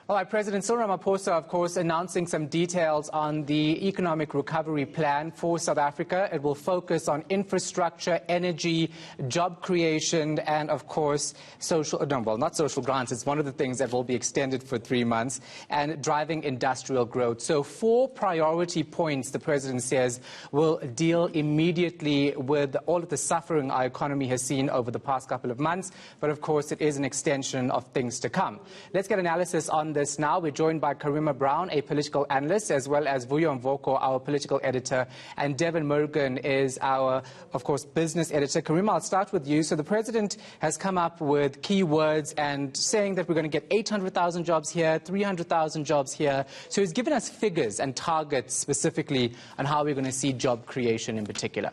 All right, President Cyril Ramaphosa, of course, announcing some details on the economic recovery plan for South Africa. It will focus on infrastructure, energy, job creation, and, of course, not social grants. It's one of the things that will be extended for 3 months, and driving industrial growth. So 4 priority points, the President says, will deal immediately with all of the suffering our economy has seen over the past couple of months. But, of course, it is an extension of things to come. Let's get analysis on this now. We're joined by Karima Brown, a political analyst, as well as Vuyo Mvoko, our political editor, and Devin Morgan is our, of course, business editor. Karima, I'll start with you. So the President has come up with key words and saying that we're going to get 800,000 jobs here, 300,000 jobs here. So he's given us figures and targets specifically on how we're going to see job creation in particular.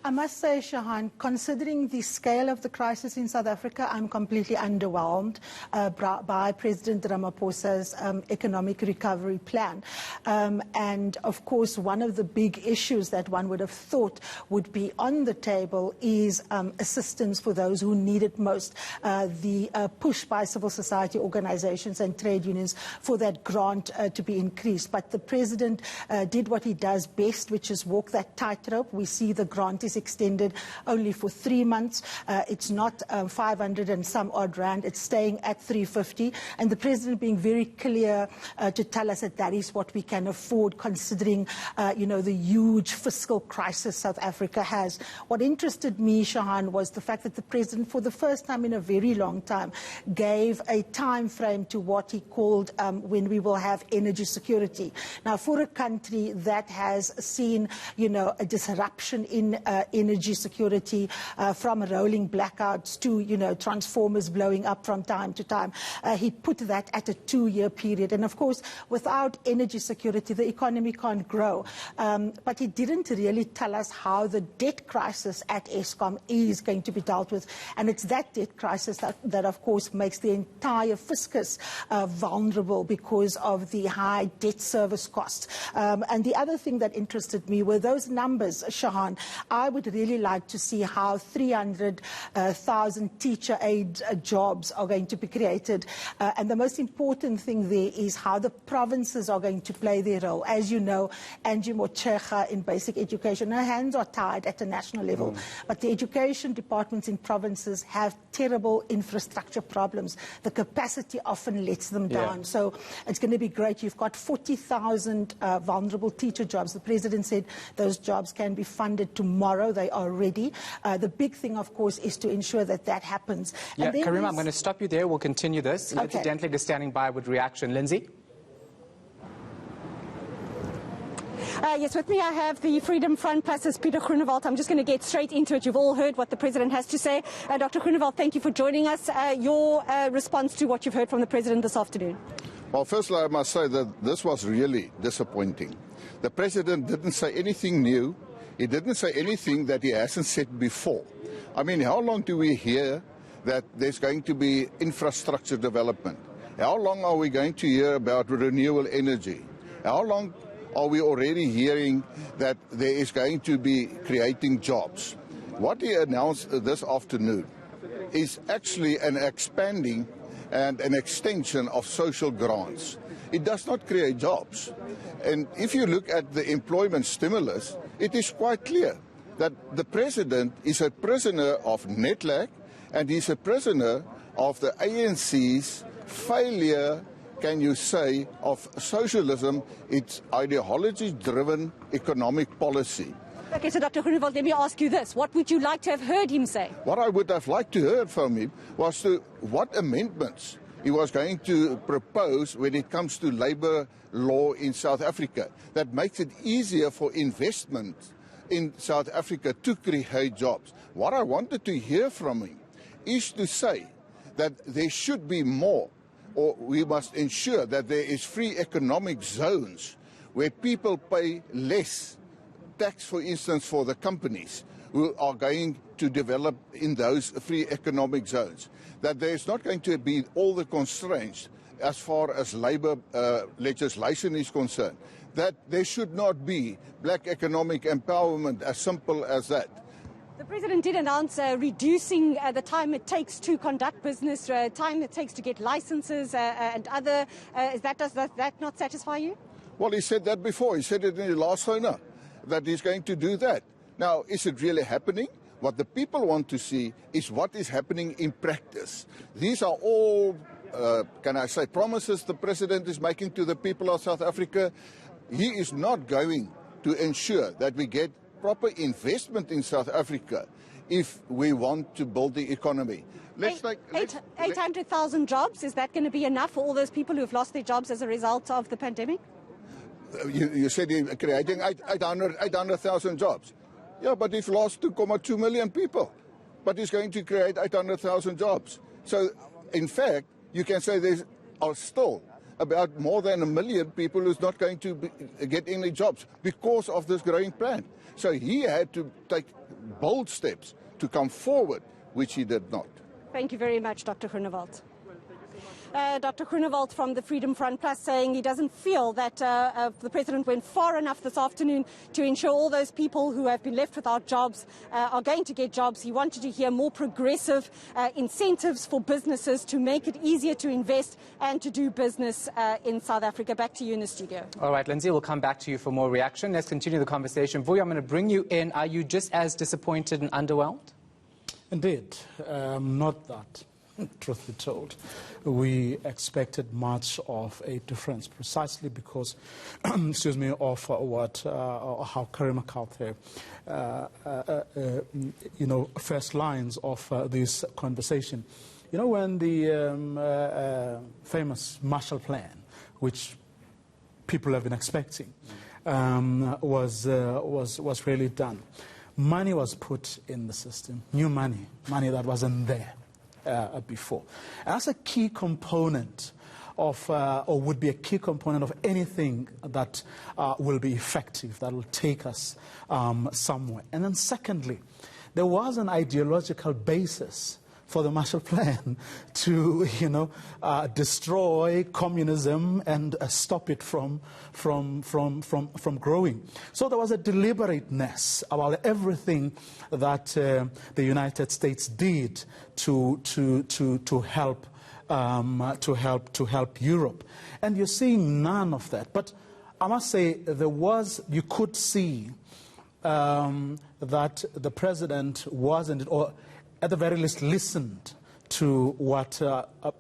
I must say, Shahan, considering the scale of the crisis in South Africa, I'm completely underwhelmed by President Ramaphosa's economic recovery plan. And, of course, one of the big issues that one would have thought would be on the table is assistance for those who need it most. The push by civil society organizations and trade unions for that grant to be increased. But the President did what he does best, which is walk that tightrope. We see the grant is extended only for 3 months. It's not 500 and some odd rand. It's staying at 350. And the President being very clear to tell us that that is what we can afford, considering, the huge fiscal crisis South Africa has. What interested me, Shahan, was the fact that the President, for the first time in a very long time, gave a time frame to what he called when we will have energy security. Now, for a country that has seen, a disruption in energy security, from rolling blackouts to, transformers blowing up from time to time, he put that at a 2-year period. And, of course, without energy security, the economy can't grow. But he didn't really tell us how the debt crisis at Eskom is going to be dealt with. And it's that debt crisis that of course, makes the entire fiscus vulnerable because of the high debt service costs. And the other thing that interested me were those numbers, Shahan. I would really like to see how 300,000 teacher aid jobs are going to be created. And the most important thing there is how the provinces are going to play their role. As you know, Angie Motshekga in basic education, her hands are tied at a national level. But the education departments in provinces have terrible infrastructure problems. The capacity often lets them down. So it's going to be great. You've got 40,000 vulnerable teacher jobs. The President said those jobs can be funded tomorrow. They are ready. The big thing, of course, is to ensure that that happens. Yeah, Karima, I'm going to stop you there. We'll continue this. Okay. Lindsay Dentling is standing by with reaction. Lindsay? Yes, with me I have the Freedom Front Plus's Peter Groenewald. I'm just going to get straight into it. You've all heard what the President has to say. Dr. Groenewald, thank you for joining us. Your response to what you've heard from the President this afternoon? Well, firstly, I must say that this was really disappointing. The President didn't say anything new. He didn't say anything that he hasn't said before. I mean, how long do we hear that there's going to be infrastructure development? How long are we going to hear about renewable energy? How long are we already hearing that there is going to be creating jobs? What he announced this afternoon is actually an expanding and an extension of social grants. It does not create jobs. And if you look at the employment stimulus, it is quite clear that the President is a prisoner of NETLAC and he's a prisoner of the ANC's failure, can you say, of socialism, its ideology-driven economic policy. Okay, so Dr. Groenewald, let me ask you this. What would you like to have heard him say? What I would have liked to hear from him was what amendments he was going to propose when it comes to labor law in South Africa that makes it easier for investment in South Africa to create jobs. What I wanted to hear from him is to say that there should be more, or we must ensure that there is free economic zones where people pay less tax, for instance, for the companies who are going to develop in those free economic zones. That there is not going to be all the constraints as far as labor legislation is concerned. That there should not be black economic empowerment, as simple as that. The President did announce reducing the time it takes to conduct business, time it takes to get licenses and other. Does that not satisfy you? Well, he said that before. He said it in the last SONA, that he's going to do that. Now, is it really happening? What the people want to see is what is happening in practice. These are all, can I say, promises the President is making to the people of South Africa. He is not going to ensure that we get proper investment in South Africa if we want to build the economy. 800,000 jobs, is that going to be enough for all those people who have lost their jobs as a result of the pandemic? You said you're creating 800,000 jobs. Yeah, but he's lost 2.2 million people. But he's going to create 800,000 jobs. So, in fact, you can say there are still about more than 1 million people who's not going to get any jobs because of this growing plan. So he had to take bold steps to come forward, which he did not. Thank you very much, Dr. Groenewald. Dr. Groenewald from the Freedom Front Plus saying he doesn't feel that the President went far enough this afternoon to ensure all those people who have been left without jobs are going to get jobs. He wanted to hear more progressive incentives for businesses to make it easier to invest and to do business in South Africa. Back to you in the studio. All right, Lindsay, we'll come back to you for more reaction. Let's continue the conversation. Vuyo, I'm going to bring you in. Are you just as disappointed and underwhelmed? Indeed, not that. Truth be told, we expected much of a difference precisely because, excuse me, of how Karima Kauthe, first lines of this conversation. You know, when the famous Marshall Plan, which people have been expecting, was really done, money was put in the system, new money that wasn't there before. And that's a key component of, or would be a key component of anything that will be effective, that will take us somewhere. And then secondly, there was an ideological basis for the Marshall Plan to, destroy communism and stop it from growing. So there was a deliberateness about everything that the United States did to help Europe, and you're seeing none of that. But I must say you could see that the President wasn't, or at the very least listened to what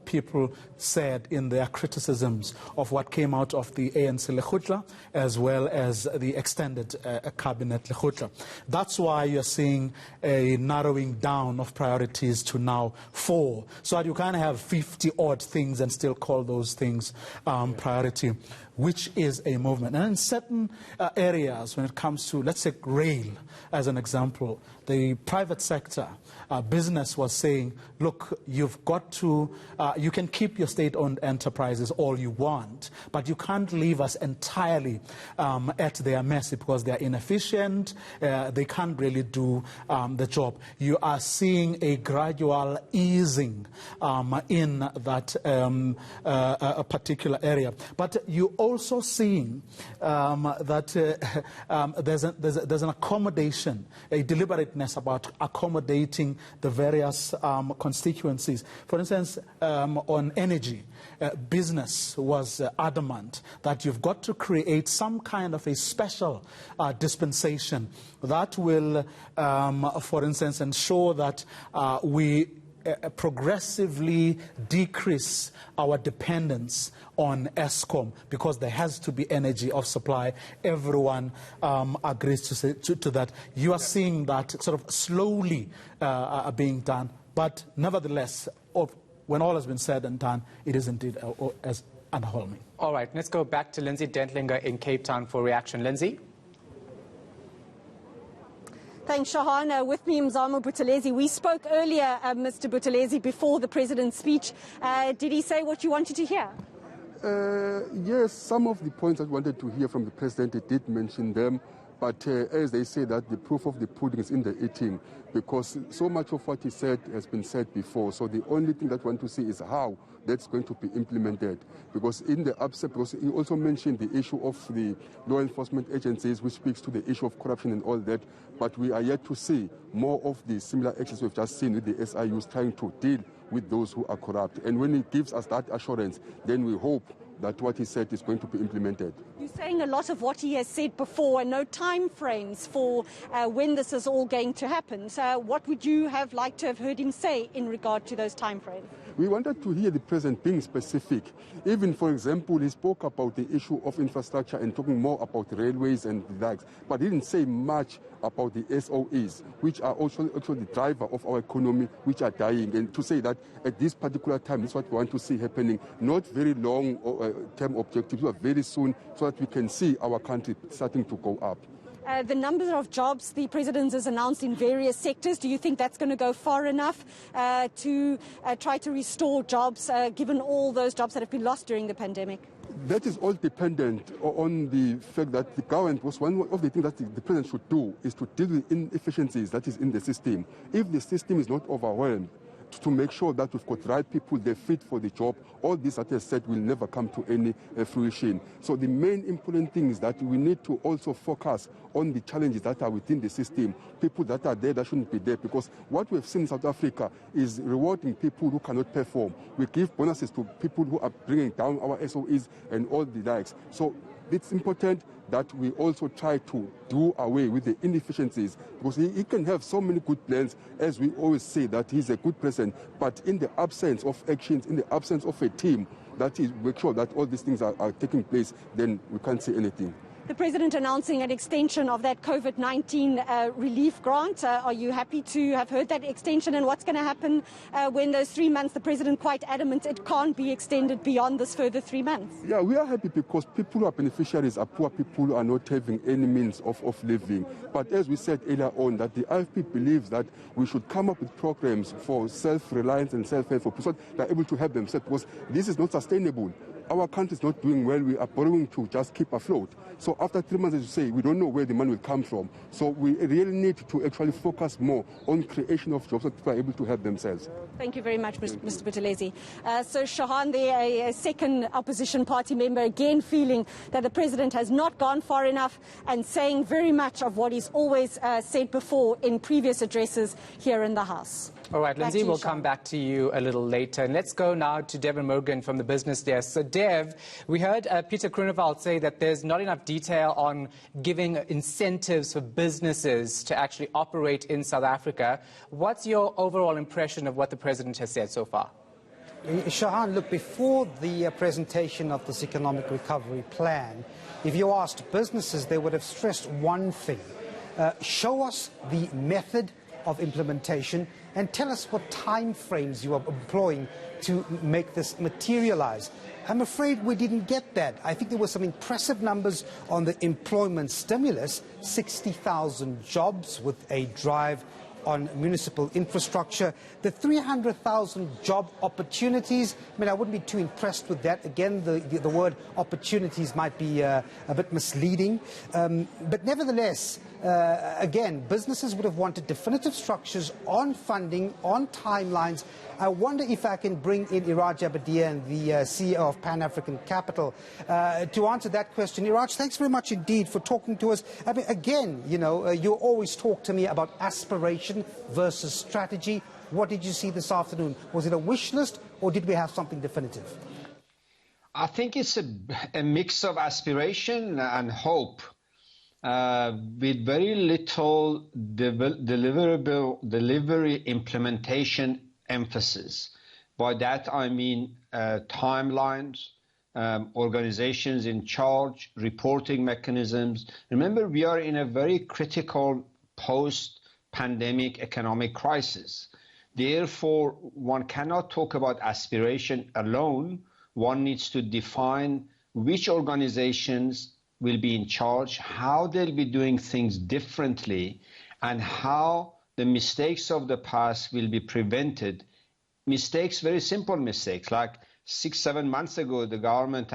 people said in their criticisms of what came out of the ANC Lekgotla as well as the extended cabinet Lekgotla. That's why you're seeing a narrowing down of priorities to now 4, so that you can't have 50-odd things and still call those things priority, which is a movement. And in certain areas, when it comes to, let's say, rail as an example, the private sector, business was saying, look, you've got to, you can keep your state-owned enterprises all you want, but you can't leave us entirely at their mercy because they're inefficient, they can't really do the job. You are seeing a gradual easing in that a particular area. But you also seeing that there's an accommodation, a deliberateness about accommodating the various constituencies. For instance, on energy, business was adamant that you've got to create some kind of a special dispensation that will, for instance, ensure that we progressively decrease our dependence on Eskom, because there has to be energy of supply. Everyone agrees to that. You are seeing that sort of slowly being done, but nevertheless, when all has been said and done, it is indeed as underwhelming. All right, let's go back to Lindsay Dentlinger in Cape Town for reaction. Lindsay? Thanks, Shahan. With me, Mzamo Buthelezi. We spoke earlier, Mr. Buthelezi, before the President's speech. Did he say what you wanted to hear? Yes, some of the points I wanted to hear from the President, he did mention them. But as they say, that the proof of the pudding is in the eating, because so much of what he said has been said before. So the only thing that we want to see is how that's going to be implemented. Because in the upset, because he also mentioned the issue of the law enforcement agencies, which speaks to the issue of corruption and all that. But we are yet to see more of the similar actions we've just seen with the SIUs trying to deal with those who are corrupt. And when he gives us that assurance, then we hope that what he said is going to be implemented. You're saying a lot of what he has said before and no time frames for when this is all going to happen. So what would you have liked to have heard him say in regard to those time frames? We wanted to hear the president being specific. Even, for example, he spoke about the issue of infrastructure and talking more about railways and the likes, but he didn't say much about the SOEs, which are also the driver of our economy, which are dying. And to say that at this particular time, this is what we want to see happening, not very long-term objectives, but very soon, so that we can see our country starting to go up. The number of jobs the president has announced in various sectors, do you think that's going to go far enough to try to restore jobs, given all those jobs that have been lost during the pandemic? That is all dependent on the fact that the government was one of the things that the president should do is to deal with inefficiencies that is in the system. If the system is not overwhelmed, to make sure that we've got right people, they're fit for the job, all this that I said will never come to any fruition. So the main important thing is that we need to also focus on the challenges that are within the system, people that are there that shouldn't be there, because what we've seen in South Africa is rewarding people who cannot perform. We give bonuses to people who are bringing down our SOEs and all the likes. So it's important that we also try to do away with the inefficiencies, because he can have so many good plans, as we always say that he's a good president, but in the absence of actions, in the absence of a team that is make sure that all these things are taking place, then we can't say anything. The president announcing an extension of that COVID-19 relief grant. Are you happy to have heard that extension, and what's going to happen when those 3 months, the president quite adamant it can't be extended beyond this further 3 months? Yeah, we are happy because people who are beneficiaries are poor people who are not having any means of living. But as we said earlier on, that the IFP believes that we should come up with programs for self-reliance and self-help for people so that they're able to help themselves, because this is not sustainable. Our country is not doing well. We are borrowing to just keep afloat. So after 3 months, as you say, we don't know where the money will come from. So we really need to actually focus more on creation of jobs so that people are able to help themselves. Thank you very much, Mr. Buthelezi. So Shahan, a second opposition party member, again feeling that the president has not gone far enough and saying very much of what he's always said before in previous addresses here in the House. All right, Lindsay, we'll come back to you a little later. And let's go now to Devin Morgan from the business desk. So, Dev, we heard Peter Groenewald say that there's not enough detail on giving incentives for businesses to actually operate in South Africa. What's your overall impression of what the president has said so far? Shahan, look, before the presentation of this economic recovery plan, if you asked businesses, they would have stressed one thing. Show us the method of implementation and tell us what time frames you are employing to make this materialize. I'm afraid we didn't get that. I think there were some impressive numbers on the employment stimulus, 60,000 jobs with a drive on municipal infrastructure. The 300,000 job opportunities, I mean, I wouldn't be too impressed with that. Again, the word opportunities might be a bit misleading. But nevertheless, again, businesses would have wanted definitive structures on funding, on timelines. I wonder if I can bring in Iraj Abadian, the CEO of Pan-African Capital, to answer that question. Iraj, thanks very much indeed for talking to us. I mean, again, you know, you always talk to me about aspiration versus strategy. What did you see this afternoon? Was it a wish list, or did we have something definitive? I think it's a mix of aspiration and hope, with very little delivery implementation emphasis. By that I mean timelines, organizations in charge, reporting mechanisms. Remember, we are in a very critical post-pandemic economic crisis. Therefore, one cannot talk about aspiration alone. One needs to define which organizations will be in charge, how they'll be doing things differently, and how the mistakes of the past will be prevented. Mistakes, very simple mistakes, like 6-7 months ago, the government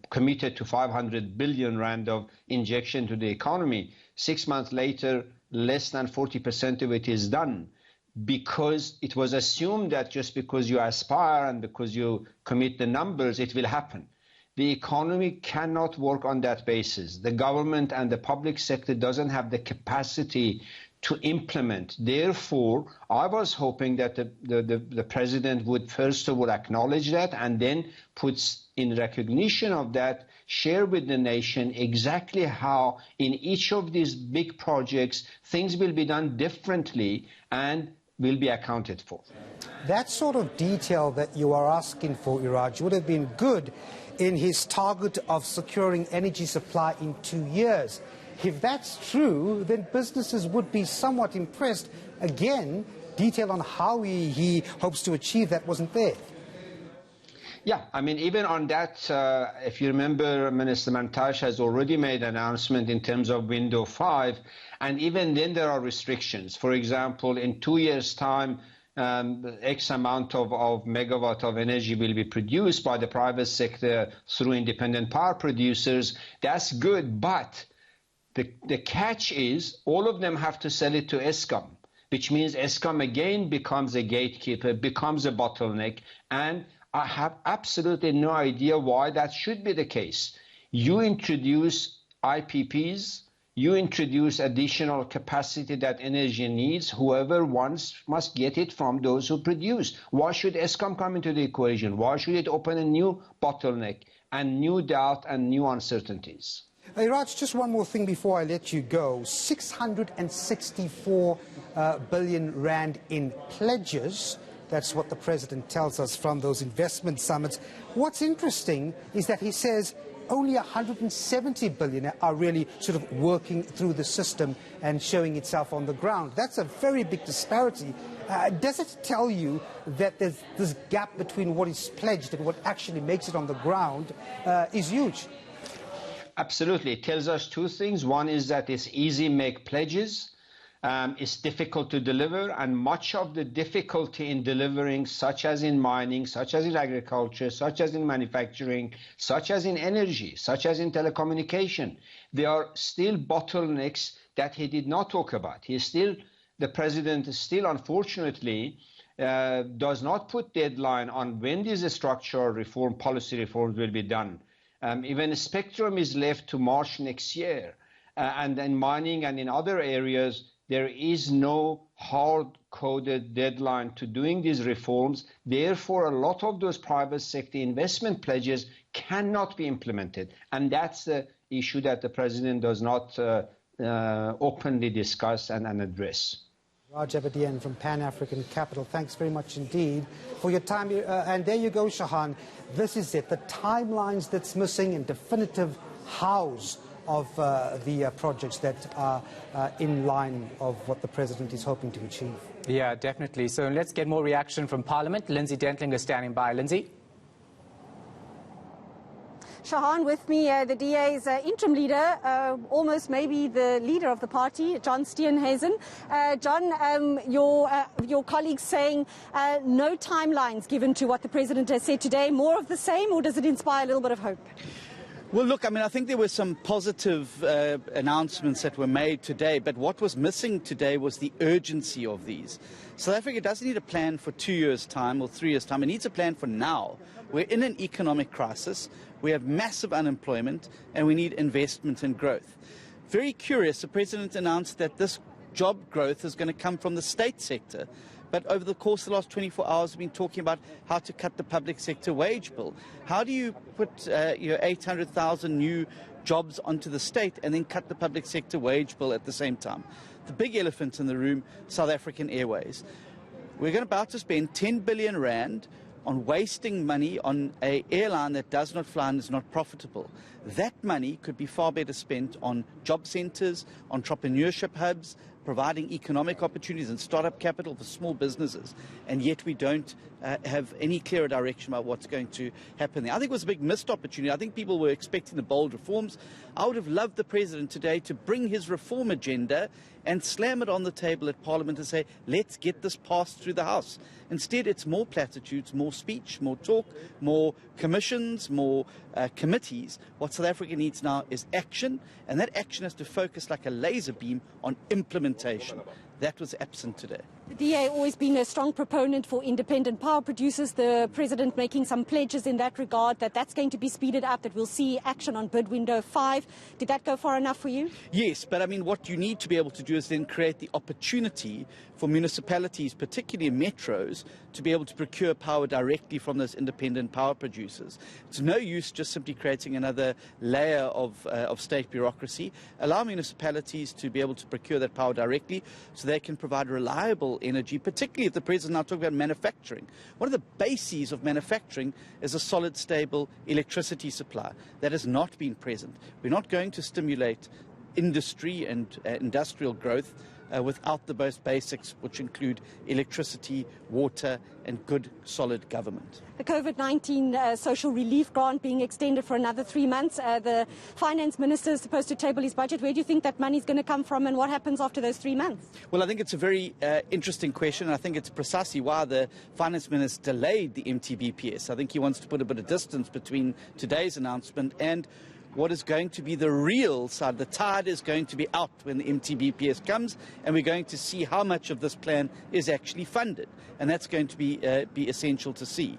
committed to 500 billion rand of injection to the economy. 6 months later, less than 40% of it is done, because it was assumed that just because you aspire and because you commit the numbers, it will happen. The economy cannot work on that basis. The government and the public sector doesn't have the capacity to implement. Therefore, I was hoping that the president would first of all acknowledge that, and then puts in recognition of that, share with the nation exactly how in each of these big projects things will be done differently and will be accounted for. That sort of detail that you are asking for, Iraj, would have been good in his target of securing energy supply in 2 years. If that's true, then businesses would be somewhat impressed. Again, detail on how he hopes to achieve that wasn't there. Yeah, I mean, even on that, if you remember, Minister Mantashe has already made an announcement in terms of Window 5, and even then there are restrictions. For example, in 2 years' time, X amount of megawatt of energy will be produced by the private sector through independent power producers. That's good, but the catch is all of them have to sell it to Eskom, which means Eskom again becomes a gatekeeper, becomes a bottleneck, and I have absolutely no idea why that should be the case. You introduce IPPs, you introduce additional capacity that energy needs. Whoever wants must get it from those who produce. Why should Eskom come into the equation? Why should it open a new bottleneck and new doubt and new uncertainties? Iraj, just one more thing before I let you go. 664 billion rand in pledges. That's what the president tells us from those investment summits. What's interesting is that he says only 170 billion are really sort of working through the system and showing itself on the ground. That's a very big disparity. Does it tell you that there's this gap between what is pledged and what actually makes it on the ground is huge? Absolutely. It tells us two things. One is that it's easy to make pledges. It's difficult to deliver, and much of the difficulty in delivering, such as in mining, such as in agriculture, such as in manufacturing, such as in energy, such as in telecommunication, there are still bottlenecks that he did not talk about. The president still, unfortunately, does not put deadline on when these structural reform, policy reforms will be done. Even spectrum is left to March next year. And in mining and in other areas, there is no hard-coded deadline to doing these reforms. Therefore, a lot of those private sector investment pledges cannot be implemented. And that's the issue that the president does not openly discuss and address. Raj Abedian from Pan-African Capital, thanks very much indeed for your time. And there you go, Shahan. This is it, the timelines that's missing and definitive hows of the projects that are in line of what the president is hoping to achieve. Yeah, definitely. So let's get more reaction from Parliament. Lindsay Dentling is standing by. Lindsay? Shahan, with me, the DA's interim leader, almost maybe the leader of the party, John Steenhuisen. John, your colleagues saying no timelines given to what the president has said today. More of the same, or does it inspire a little bit of hope? Well, look, I mean, I think there were some positive announcements that were made today, but what was missing today was the urgency of these. South Africa doesn't need a plan for 2 years' time or 3 years' time. It needs a plan for now. We're in an economic crisis. We have massive unemployment, and we need investment and growth. Very curious, the president announced that this job growth is going to come from the state sector. But over the course of the last 24 hours, we've been talking about how to cut the public sector wage bill. How do you put 800,000 new jobs onto the state and then cut the public sector wage bill at the same time? The big elephant in the room, South African Airways. We're about to spend 10 billion rand on wasting money on an airline that does not fly and is not profitable. That money could be far better spent on job centres, entrepreneurship hubs, providing economic opportunities and startup capital for small businesses, and yet we don't have any clearer direction about what's going to happen there. I think it was a big missed opportunity. I think people were expecting the bold reforms. I would have loved the President today to bring his reform agenda and slam it on the table at Parliament and say, let's get this passed through the House. Instead, it's more platitudes, more speech, more talk, more commissions, more committees. What South Africa needs now is action, and that action has to focus like a laser beam on implementation. That was absent today. The DA always been a strong proponent for independent power producers. The President making some pledges in that regard, that that's going to be speeded up, that we'll see action on bid window 5. Did that go far enough for you? Yes, but I mean, what you need to be able to do is then create the opportunity for municipalities, particularly in metros, to be able to procure power directly from those independent power producers. It's no use just simply creating another layer of state bureaucracy. Allow municipalities to be able to procure that power directly so they can provide reliable energy, particularly if the President now talking about manufacturing. One of the bases of manufacturing is a solid, stable electricity supply. That has not been present. We're not going to stimulate industry and industrial growth without the most basics, which include electricity, water, and good, solid government. The COVID-19 social relief grant being extended for another 3 months. The finance minister is supposed to table his budget. Where do you think that money is going to come from, and what happens after those 3 months? Well, I think it's a very interesting question. I think it's precisely why the finance minister delayed the MTBPS. I think he wants to put a bit of distance between today's announcement and what is going to be the real side. The tide is going to be out when the MTBPS comes, and we're going to see how much of this plan is actually funded. And that's going to be essential to see.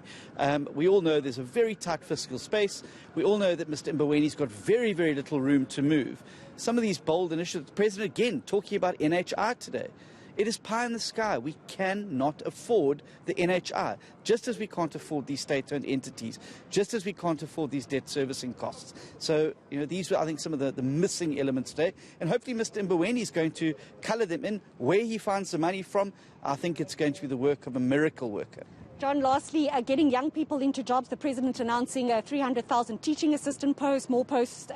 We all know there's a very tight fiscal space. We all know that Mr. Mbowene's got very, very little room to move. Some of these bold initiatives, the President again talking about NHI today. It is pie in the sky. We cannot afford the NHI, just as we can't afford these state-owned entities, just as we can't afford these debt servicing costs. So, these were, I think, some of the missing elements today. And hopefully Mr. Mbowene is going to colour them in. Where he finds the money from, I think it's going to be the work of a miracle worker. John, lastly, getting young people into jobs. The President announcing 300,000 teaching assistant posts, more post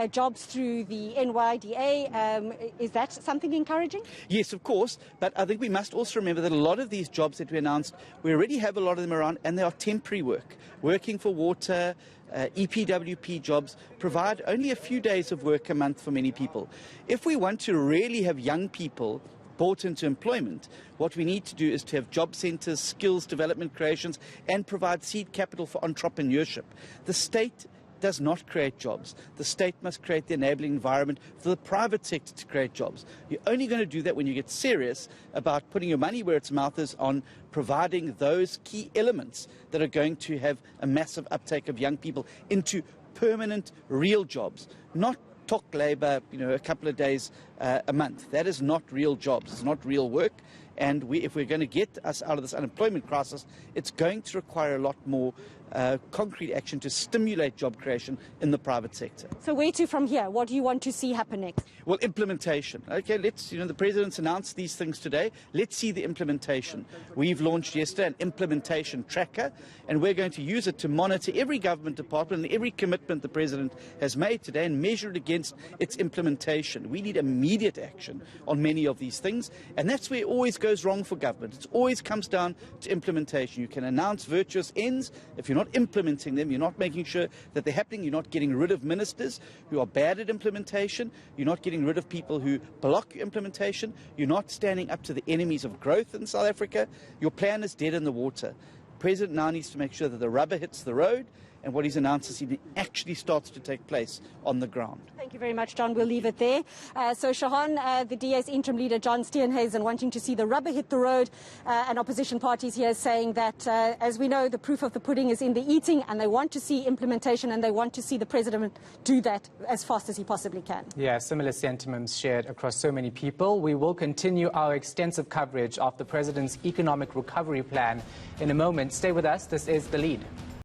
jobs through the NYDA. Is that something encouraging? Yes, of course. But I think we must also remember that a lot of these jobs that we announced, we already have a lot of them around, and they are temporary work. Working for water, EPWP jobs provide only a few days of work a month for many people. If we want to really have young people brought into employment, what we need to do is to have job centres, skills development creations, and provide seed capital for entrepreneurship. The state does not create jobs. The state must create the enabling environment for the private sector to create jobs. You're only going to do that when you get serious about putting your money where its mouth is on providing those key elements that are going to have a massive uptake of young people into permanent, real jobs, not talk labour, a couple of days a month. That is not real jobs. It's not real work. And if we're going to get us out of this unemployment crisis, it's going to require a lot more concrete action to stimulate job creation in the private sector. So where to from here? What do you want to see happen next? Well, implementation. Okay, the President's announced these things today. Let's see the implementation. We've launched yesterday an implementation tracker, and we're going to use it to monitor every government department and every commitment the President has made today and measure it against its implementation. We need immediate action on many of these things, and that's where it always goes wrong for government. It always comes down to implementation. You can announce virtuous ends. If you're not implementing them, you're not making sure that they're happening, you're not getting rid of ministers who are bad at implementation, you're not getting rid of people who block your implementation, you're not standing up to the enemies of growth in South Africa, your plan is dead in the water. The President now needs to make sure that the rubber hits the road, and what he's announced this evening actually starts to take place on the ground. Thank you very much, John. We'll leave it there. So, Shahan, the DA's interim leader, John Steenhuisen, wanting to see the rubber hit the road, and opposition parties here saying that, as we know, the proof of the pudding is in the eating, and they want to see implementation, and they want to see the President do that as fast as he possibly can. Yeah, similar sentiments shared across so many people. We will continue our extensive coverage of the President's economic recovery plan in a moment. Stay with us. This is The Lead.